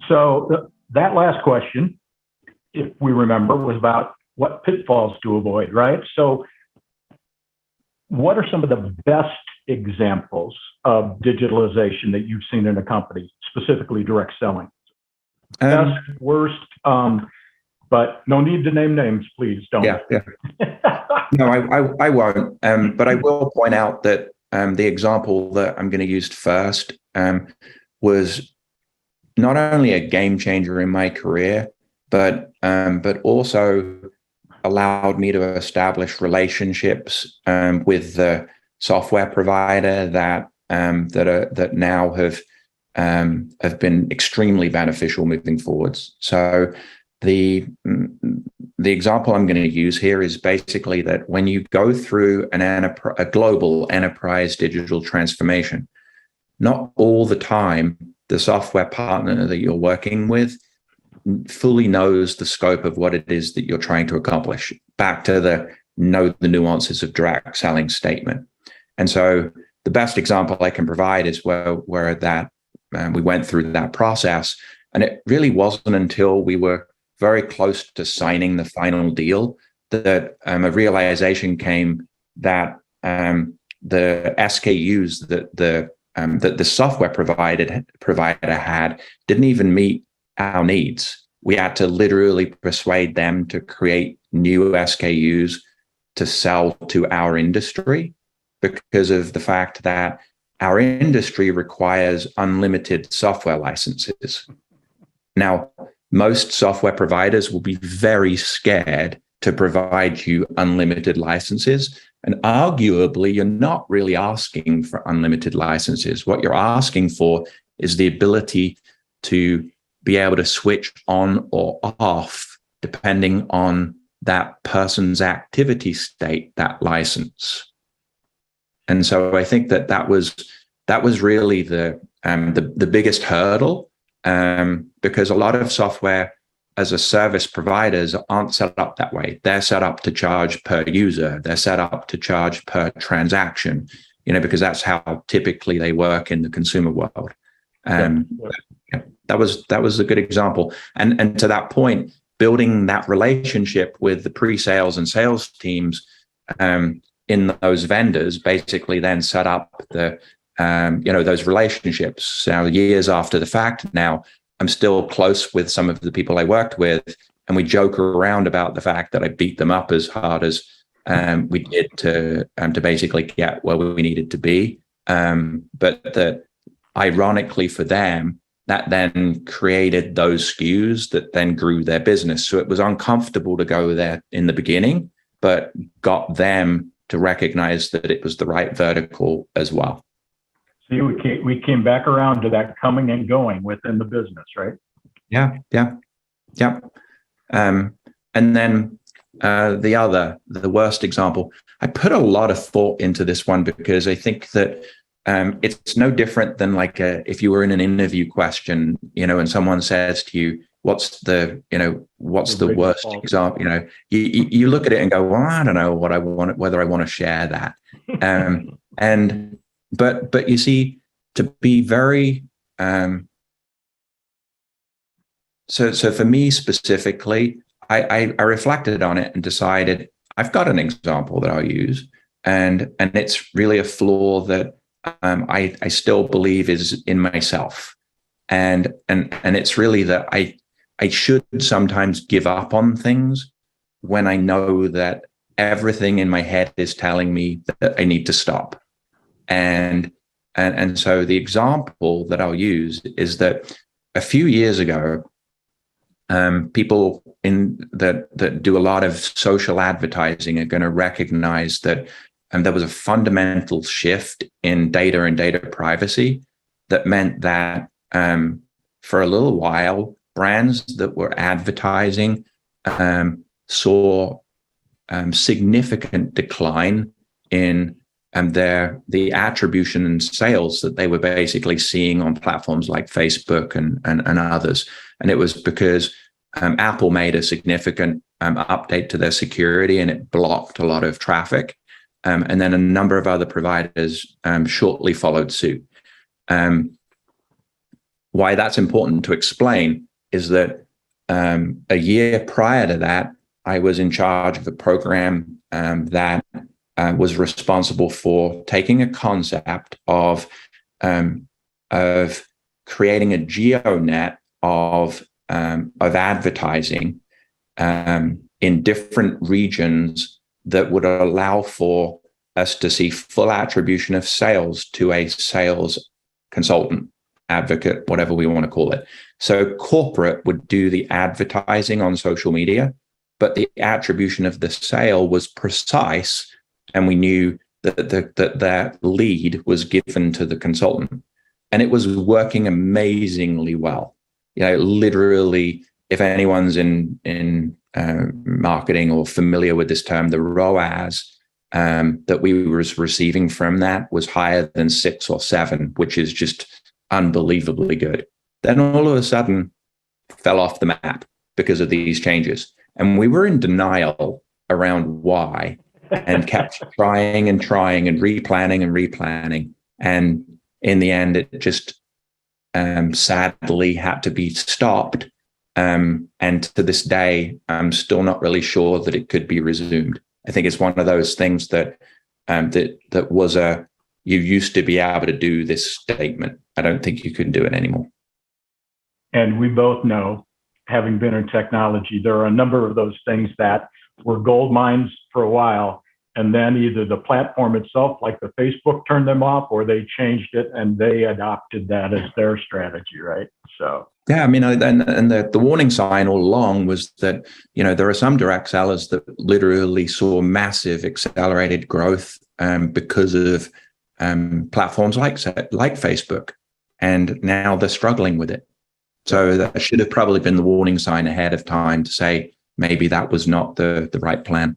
So that last question, if we remember, was about what pitfalls to avoid, right? So what are some of the best examples of digitalization that you've seen in a company, specifically direct selling? Best, worst, but no need to name names, please don't. Yeah. No, I won't. But I will point out that the example that I'm going to use first was not only a game changer in my career, but also allowed me to establish relationships with the software provider that now have been extremely beneficial moving forwards. So the example I'm going to use here is basically that when you go through a global enterprise digital transformation, not all the time the software partner that you're working with fully knows the scope of what it is that you're trying to accomplish. Back to the know the nuances of direct selling statement. And so the best example I can provide is where that we went through that process, and it really wasn't until we were very close to signing the final deal that a realization came that the SKUs that the software provider had didn't even meet our needs. We had to literally persuade them to create new SKUs to sell to our industry because of the fact that our industry requires unlimited software licenses. Now, most software providers will be very scared to provide you unlimited licenses. And arguably, you're not really asking for unlimited licenses. What you're asking for is the ability to be able to switch on or off depending on that person's activity state, that license. And so I think that was really the biggest hurdle, because a lot of software as a service providers aren't set up that way. They're set up to charge per user. They're set up to charge per transaction, because that's how typically they work in the consumer world. That was a good example. And to that point, building that relationship with the pre-sales and sales teams in those vendors basically then set up those relationships. Now, years after the fact, now I'm still close with some of the people I worked with, and we joke around about the fact that I beat them up as hard as we did to basically get where we needed to be. But that, ironically for them, that then created those SKUs that then grew their business. So it was uncomfortable to go there in the beginning, but got them to recognize that it was the right vertical as well. See, we came back around to that coming and going within the business, right? Yeah. And then the worst example, I put a lot of thought into this one because I think that it's no different than if you were in an interview question, and someone says to you, what's the worst example? You look at it and go, well, I don't know whether I want to share that. But you see, to be very so for me specifically, I reflected on it and decided I've got an example that I'll use, and it's really a flaw that I still believe is in myself, and it's really that I should sometimes give up on things when I know that everything in my head is telling me that I need to stop. And so the example that I'll use is that a few years ago, people that do a lot of social advertising are going to recognize that there was a fundamental shift in data and data privacy that meant that for a little while, brands that were advertising saw significant decline in the attribution and sales that they were basically seeing on platforms like Facebook and others. And it was because Apple made a significant update to their security, and it blocked a lot of traffic. And then a number of other providers shortly followed suit. why that's important to explain is that a year prior to that, I was in charge of a program that was responsible for taking a concept of creating a geonet of advertising in different regions that would allow for us to see full attribution of sales to a sales consultant, advocate, whatever we want to call it. So corporate would do the advertising on social media, but the attribution of the sale was precise, and we knew that lead was given to the consultant, and it was working amazingly well. Literally, if anyone's in marketing or familiar with this term, the ROAS that we were receiving from that was higher than 6 or 7, which is just unbelievably good. Then all of a sudden fell off the map because of these changes. And we were in denial around why, and kept trying and replanning. And in the end, it just sadly had to be stopped. And to this day, I'm still not really sure that it could be resumed. I think it's one of those things that was you used to be able to do this statement. I don't think you can do it anymore. And we both know, having been in technology, there are a number of those things that were gold mines for a while, and then either the platform itself, like the Facebook, turned them off, or they changed it and they adopted that as their strategy, right? So yeah, I mean, and the warning sign all along was that there are some direct sellers that literally saw massive accelerated growth because of platforms like Facebook, and now they're struggling with it. So that should have probably been the warning sign ahead of time to say maybe that was not the right plan.